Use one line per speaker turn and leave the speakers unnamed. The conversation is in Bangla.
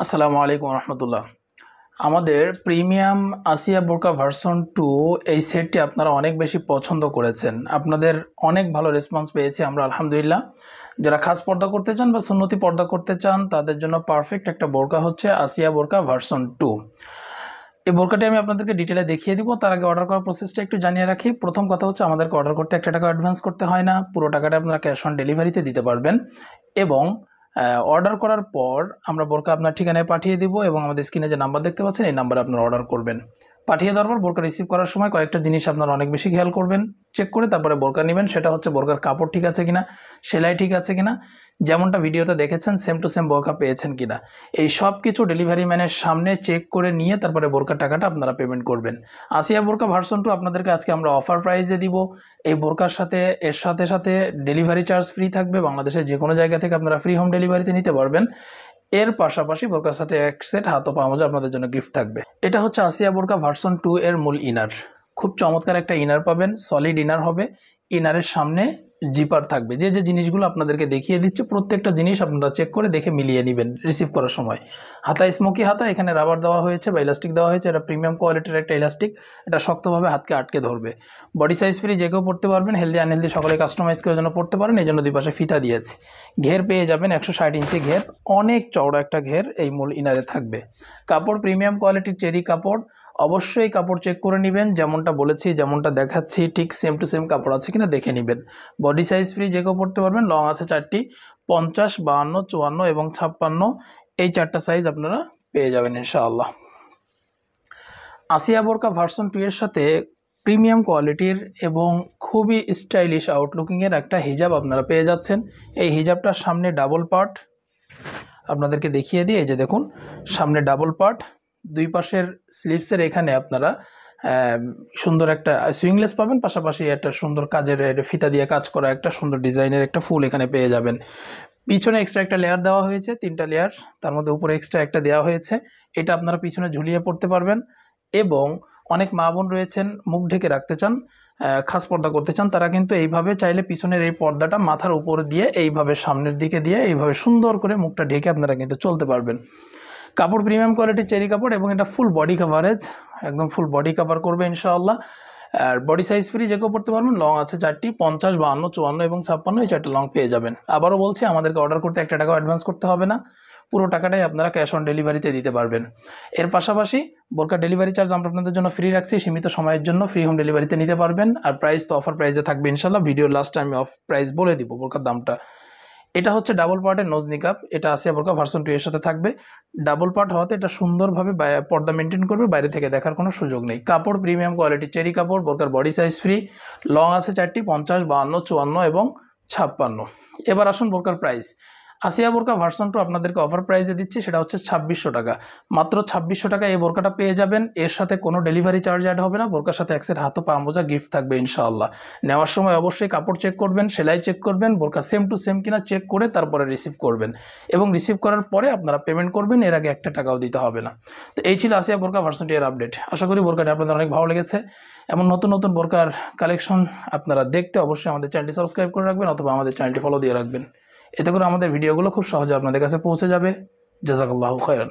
আসসালামু আলাইকুম রহমতুল্লাহ। আমাদের প্রিমিয়াম আসিয়া বোরকা ভার্সন 2 এই সেটটি আপনারা অনেক বেশি পছন্দ করেছেন। আপনাদের অনেক ভালো রেসপন্স পেয়েছি আমরা আলহামদুলিল্লাহ। যারা খাস পর্দা করতে চান বা সুন্নতি পর্দা করতে চান তাদের জন্য পারফেক্ট একটা বোরকা হচ্ছে আসিয়া বোরকা ভার্সন 2। এই বোরকাটি আমি আপনাদেরকে ডিটেলে দেখিয়ে দিব। তার আগে অর্ডার করার প্রসেসটা একটু জানিয়ে রাখি। প্রথম কথা হচ্ছে আমাদেরকে অর্ডার করতে 1 টাকা অ্যাডভান্স করতে হয় না, পুরো টাকাটা আপনারা ক্যাশ অন ডেলিভারিতে দিতে পারবেন। এবং অর্ডার করার পর আমরা বোরকা আপনার ঠিকানায় পাঠিয়ে দিব এবং আমাদের স্ক্রিনে যে নাম্বার দেখতে পাচ্ছেন এই নাম্বারে আপনারা অর্ডার করবেন। পাঠিয়ে দেওয়ার পর বোরকা রিসিভ করার সময় কয়েকটা জিনিস আপনারা অনেক বেশি খেয়াল করবেন, চেক করে তারপরে বোরকা নেবেন। সেটা হচ্ছে বোরকার কাপড় ঠিক আছে কিনা, সেলাই ঠিক আছে কিনা, যেমনটা ভিডিওতে দেখেছেন সেম টু সেম বোরকা পেয়েছেন কিনা, এই সব কিছু ডেলিভারি ম্যানের সামনে চেক করে নিয়ে তারপরে বোরকার টাকাটা আপনারা পেমেন্ট করবেন। আসিয়া বোরকা ভার্সন 2 আপনাদেরকে আজকে আমরা অফার প্রাইসে দিব। এই বোরকার সাথে এর সাথে সাথে ডেলিভারি চার্জ ফ্রি থাকবে। বাংলাদেশের যে কোনো জায়গা থেকে আপনারা ফ্রি হোম ডেলিভারিতে নিতে পারবেন। এর পাশাপাশি বোরকার সাথে এক সেট হাত ও পা মোজা আপনাদের জন্য গিফট থাকবে। এটা হচ্ছে আসিয়া বোরকা ভার্সন 2 এর মূল ইনার। খুব চমৎকার একটা ইনার পাবেন, সলিড ইনার হবে। ইনারের সামনে জিপার থাকবে। যে যে জিনিসগুলো আপনাদেরকে দেখিয়ে দিচ্ছে প্রত্যেকটা জিনিস আপনারা চেক করে দেখে মিলিয়ে নেবেন রিসিভ করার সময়। হাতায় স্মোকি হাতা, এখানে রাবার দেওয়া হয়েছে বা ইলাস্টিক দেওয়া হয়েছে। এটা প্রিমিয়াম কোয়ালিটির একটা ইলাস্টিক, এটা শক্তভাবে হাতকে আটকে ধরবে। বডি সাইজ ফ্রি, যে কেউ পড়তে পারবেন, হেলদি আনহেলদি সকলে কাস্টমাইজ করে যেন পড়তে পারেন এই জন্য দুই পাশে ফিতা দিয়েছে। ঘের পেয়ে যাবেন 160 ইঞ্চি ঘের, অনেক চওড়া একটা ঘের এই মূল ইনারে থাকবে। কাপড় প্রিমিয়াম কোয়ালিটির চেরি কাপড়। অবশ্যই কাপড় চেক করে নেবেন, যেমনটা বলেছি যেমনটা দেখাচ্ছি ঠিক সেম টু সেম কাপড় আছে কিনা দেখে নেবেন। বডি সাইজ ফ্রি, যে কেউ পড়তে পারবেন। লং আছে 4টি, 50, 52, 54 এবং 56। এই 4টা সাইজ আপনারা পেয়ে যাবেন ইনশাআল্লাহ। আসিয়া বোরকা ভার্সন 2 এর সাথে প্রিমিয়াম কোয়ালিটির এবং খুবই স্টাইলিশ আউটলুকিংয়ের একটা হিজাব আপনারা পেয়ে যাচ্ছেন। এই হিজাবটার সামনে ডাবল পার্ট আপনাদেরকে দেখিয়ে দিই। এই যে দেখুন, সামনে ডাবল পার্ট, দুই পাশের স্লিভসের এখানে আপনারা সুন্দর একটা সুইংলেস পাবেন, পাশাপাশি একটা সুন্দর কাজের ফিতা দিয়ে কাজ করা একটা সুন্দর ডিজাইনের একটা ফুল এখানে পেয়ে যাবেন। পিছনে এক্সট্রা একটা লেয়ার দেওয়া হয়েছে, 3টা লেয়ার, তার মধ্যে উপরে এক্সট্রা একটা দেওয়া হয়েছে। এটা আপনারা পিছনে ঝুলিয়ে পড়তে পারবেন। এবং অনেক মা বোন রয়েছেন মুখ ঢেকে রাখতে চান, খাস পর্দা করতে চান, তারা কিন্তু এইভাবে চাইলে পিছনের এই পর্দাটা মাথার উপর দিয়ে এইভাবে সামনের দিকে দিয়ে এইভাবে সুন্দর করে মুখটা ঢেকে আপনারা কিন্তু চলতে পারবেন। কাপড় প্রিমিয়াম কোয়ালিটির চেরি কাপড় এবং এটা ফুল বডি কাভারেজ, একদম ফুল বডি কাভার করবে ইনশাআল্লাহ। আর বডি সাইজ ফ্রি, যে কেউ পড়তে পারবেন। লং আছে 4টি, 50, 52, 54 এবং 56। এই 4টা লং পেয়ে যাবেন। আবারও বলছি, আমাদেরকে অর্ডার করতে 1 টাকাও অ্যাডভান্স করতে হবে না, পুরো টাকাটাই আপনারা ক্যাশ অন ডেলিভারিতে দিতে পারবেন। এর পাশাপাশি বোরকা ডেলিভারি চার্জ আমরা আপনাদের জন্য ফ্রি রাখছি, সীমিত সময়ের জন্য ফ্রি হোম ডেলিভারিতে নিতে পারবেন। আর প্রাইস তো অফার প্রাইসে থাকবে ইনশাআল্লাহ। ভিডিওর লাস্টে আমি অফ প্রাইস বলে দিব বোরকার দামটা। এটা হচ্ছে ডাবল পার্টের নোজ নিকাব, এটা আসিয়া বোরকা ভার্সন 2 এর সাথে থাকবে। ডাবল পার্ট হওয়াতে এটা সুন্দরভাবে পর্দা মেনটেন করবে, বাইরে থেকে দেখার কোনো সুযোগ নেই। কাপড় প্রিমিয়াম কোয়ালিটির চেরি কাপড়, বোরকার বডি সাইজ ফ্রি, লং আছে 4টি, 50, 52, 54 এবং 56। এবার আসুন বোরকার প্রাইস। আসিয়া বোরকা ভার্সন 2 আপনাদেরকে অফার প্রাইসে দিচ্ছি, সেটা হচ্ছে 2600 টাকা। মাত্র 2600 টাকা এই বোরকাটা পেয়ে যাবেন। এর সাথে কোনো ডেলিভারি চার্জ অ্যাড হবে না। বোরকার সাথে এক সেট হাত ও পা মোজা গিফট থাকবে ইনশাআল্লাহ। নেওয়ার সময় অবশ্যই কাপড় চেক করবেন, সেলাই চেক করবেন, বোরকা সেম টু সেম কিনা চেক করে তারপরে রিসিভ করবেন। এবং রিসিভ করার পরে আপনারা পেমেন্ট করবেন, এর আগে 1 টাকাও দিতে হবে না। তো এই ছিল আসিয়া বোরকা ভার্সন 2 এর আপডেট। আশা করি বোরকাটি আপনাদের অনেক ভালো লেগেছে। এমন নতুন নতুন বোরকার কালেকশন আপনারা দেখতে অবশ্যই আমাদের চ্যানেলটি সাবস্ক্রাইব করে রাখবেন অথবা আমাদের চ্যানেলটি ফলো দিয়ে রাখবেন। এতে করে আমাদের ভিডিওগুলো খুব সহজে আপনাদের কাছে পৌঁছে যাবে। জাযাকাল্লাহু খাইরান।